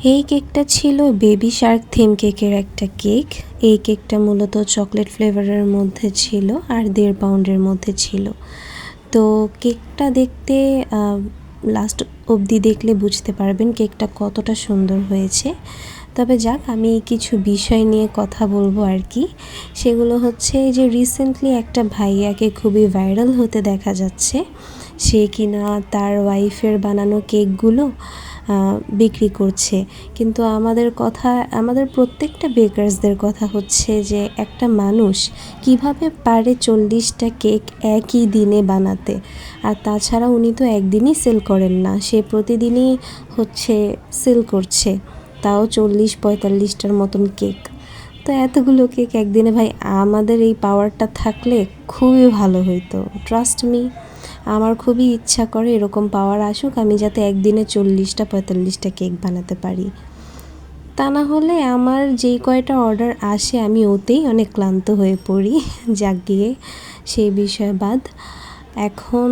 এই কেকটা ছিল বেবি শার্ক থিম কেকের একটা কেক। এই কেকটা মূলত চকলেট ফ্লেভারের মধ্যে ছিল আর 1.5 পাউন্ডের মধ্যে ছিল। তো কেকটা দেখতে লাস্ট অবধি দেখলে বুঝতে পারবেন কেকটা কতটা সুন্দর হয়েছে। তবে যাক, আমি কিছু বিষয় নিয়ে কথা বলবো আর কি। সেগুলো হচ্ছে যে রিসেন্টলি একটা ভাইয়াকে খুবই ভাইরাল হতে দেখা যাচ্ছে। সে কিনা তার ওয়াইফের বানানো কেকগুলো বিক্রি করছে। কিন্তু আমাদের প্রত্যেকটা বেকার্সদের কথা হচ্ছে যে একটা মানুষ কিভাবে পারে 40টা কেক একই দিনে বানাতে। আর তাছাড়া উনি তো একদিনই সেল করেন না, সে প্রতিদিনই সেল করছে, তাও 40-45টার মতন কেক। তো এতগুলো কেক একদিনে, ভাই আমাদের এই পাওয়ারটা থাকলে খুবই ভালো হইতো। ট্রাস্ট মি, আমার খুবই ইচ্ছা করে এরকম পাওয়ার আসুক, আমি যাতে একদিনে 40-45টা কেক বানাতে পারি। তা না হলে আমার যেই কয়টা অর্ডার আসে আমি ওতেই অনেক ক্লান্ত হয়ে পড়ি। যাক গিয়ে সেই বিষয় বাদ, এখন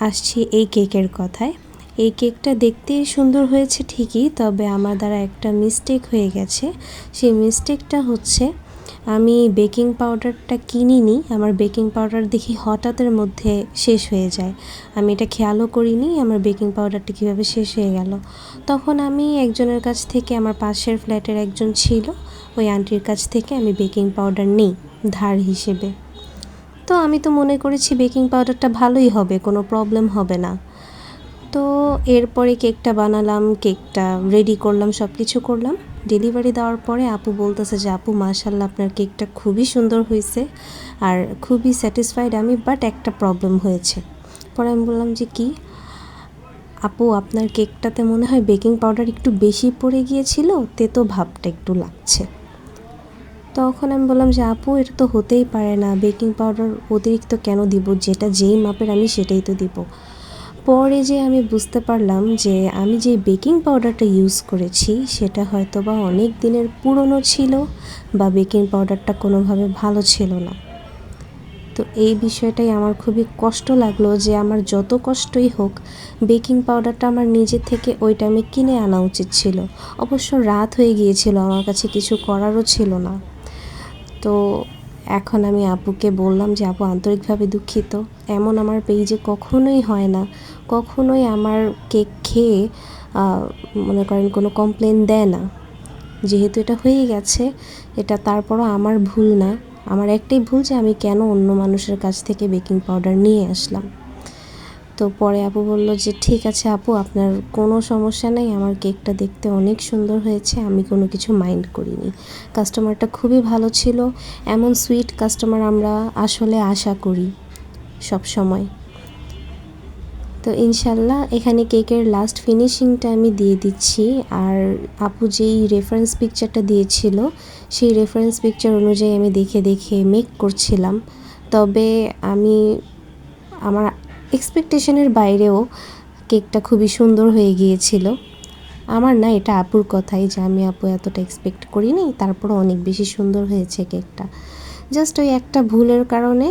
আসছি এই কেকের কথায়। এই কেকটা দেখতে সুন্দর হয়েছে ঠিকই, তবে আমার দ্বারা একটা মিস্টেক হয়ে গেছে। সেই মিস্টেকটা হচ্ছে আমি বেকিং পাউডারটা কিনিনি। আমার বেকিং পাউডার দেখি হঠাৎের মধ্যে শেষ হয়ে যায়। আমি এটা খেয়ালও করিনি আমার বেকিং পাউডারটা কীভাবে শেষ হয়ে গেল। তখন আমি একজনের কাছ থেকে, আমার পাশের ফ্ল্যাটের একজন ছিল, ওই আন্টির কাছ থেকে আমি বেকিং পাউডার নিই ধার হিসেবে। তো আমি তো মনে করেছি বেকিং পাউডারটা ভালোই হবে, কোনো প্রবলেম হবে না। তো এরপরে কেকটা বানালাম, কেকটা রেডি করলাম, সব কিছু করলাম। ডেলিভারি দেওয়ার পরে আপু বলতেছে যে আপু মাশাআল্লাহ আপনার কেকটা খুবই সুন্দর হয়েছে আর খুবই স্যাটিসফাইড আমি, বাট একটা প্রবলেম হয়েছে। পরে আমি বললাম যে কি? আপু আপনার কেকটাতে মনে হয় বেকিং পাউডার একটু বেশি পড়ে গিয়েছিল, তেতো ভাবটা একটু লাগছে। তখন আমি বললাম যে আপু এটা তো হতেই পারে না, বেকিং পাউডার অতিরিক্ত কেন দিব, যেটা যেই মাপের আমি সেটাই তো দিব। পরে যে আমি বুঝতে পারলাম যে আমি যে বেকিং পাউডারটা ইউজ করেছি সেটা হয়তো বা অনেক দিনের পুরনো ছিল, বা বেকিং পাউডারটা কোনোভাবে ভালো ছিল না। তো এই বিষয়টাই আমার খুবই কষ্ট লাগলো যে আমার যত কষ্টই হোক বেকিং পাউডারটা আমার নিজে থেকে ওই টাইমে কিনে আনা উচিত ছিল। অবশ্য রাত হয়ে গিয়েছিল, আমার কাছে কিছু করারও ছিল না। তো এখন আমি আপুকে বললাম যে আপু আন্তরিকভাবে দুঃখিত, এমন আমার পেজে কখনোই হয় না, কখনোই আমার কেক খেয়ে মনে করেন কোনো কমপ্লেন দেয় না। যেহেতু এটা হয়ে গেছে, এটা তারপরও আমার ভুল না। আমার একটাই ভুল যে আমি কেন অন্য মানুষের কাছ থেকে বেকিং পাউডার নিয়ে আসলাম। তো পরে আপু বলল যে ঠিক আছে আপু, আপনার কোনো সমস্যা নেই, আমার কেকটা দেখতে অনেক সুন্দর হয়েছে, আমি কোনো কিছু মাইন্ড করিনি। কাস্টমারটা খুবই ভালো ছিল। এমন সুইট কাস্টমার আমরা আসলে আশা করি সব সময়। তো ইনশাল্লাহ এখানে কেকের লাস্ট ফিনিশিংটা আমি দিয়ে দিচ্ছি। আর আপু যেই রেফারেন্স পিকচারটা দিয়েছিল সেই রেফারেন্স পিকচার অনুযায়ী আমি দেখে দেখে মেক করছিলাম। তবে আমার এক্সপেকটেশনের বাইরেও কেকটা খুবই সুন্দর হয়ে গিয়েছিল। আমার না, এটা আপুর কথাই যে আমি আপু এতটা এক্সপেক্ট করিনি, তারপরও অনেক বেশি সুন্দর হয়েছে কেকটা। জাস্ট ওই একটা ভুলের কারণে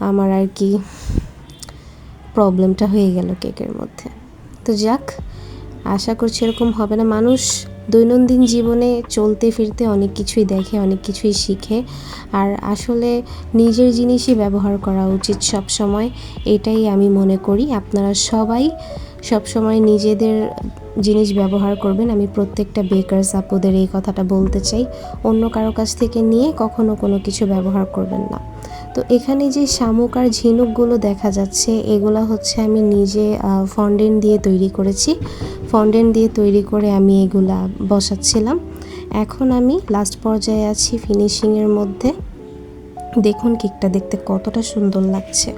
আমার আর কি প্রবলেমটা হয়ে গেল কেকের মধ্যে। তো যাক, আশা করছি এরকম হবে না। মানুষ দৈনন্দিন জীবনে চলতে ফিরতে অনেক কিছুই দেখে, অনেক কিছুই শিখে। আর আসলে নিজের জিনিসই ব্যবহার করা উচিত সব সময়, এটাই আমি মনে করি। আপনারা সবাই সব সময় নিজেদের জিনিস ব্যবহার করবেন। আমি প্রত্যেকটা বেকার্স আপুদের এই কথাটা বলতে চাই, অন্য কারো কাছ থেকে নিয়ে কখনো কোনো কিছু ব্যবহার করবেন না। তো এখানে যে শামুক আর ঝিনুকগুলো দেখা যাচ্ছে, এগুলো হচ্ছে আমি নিজে ফন্ডেন্ট দিয়ে তৈরি করেছি। ফন্ডেন্ট দিয়ে তৈরি করে আমি এগুলা বসাচ্ছিলাম। এখন আমি লাস্ট পর্যায়ে আছি ফিনিশিংয়ের মধ্যে। দেখুন কেকটা দেখতে কতটা সুন্দর লাগছে।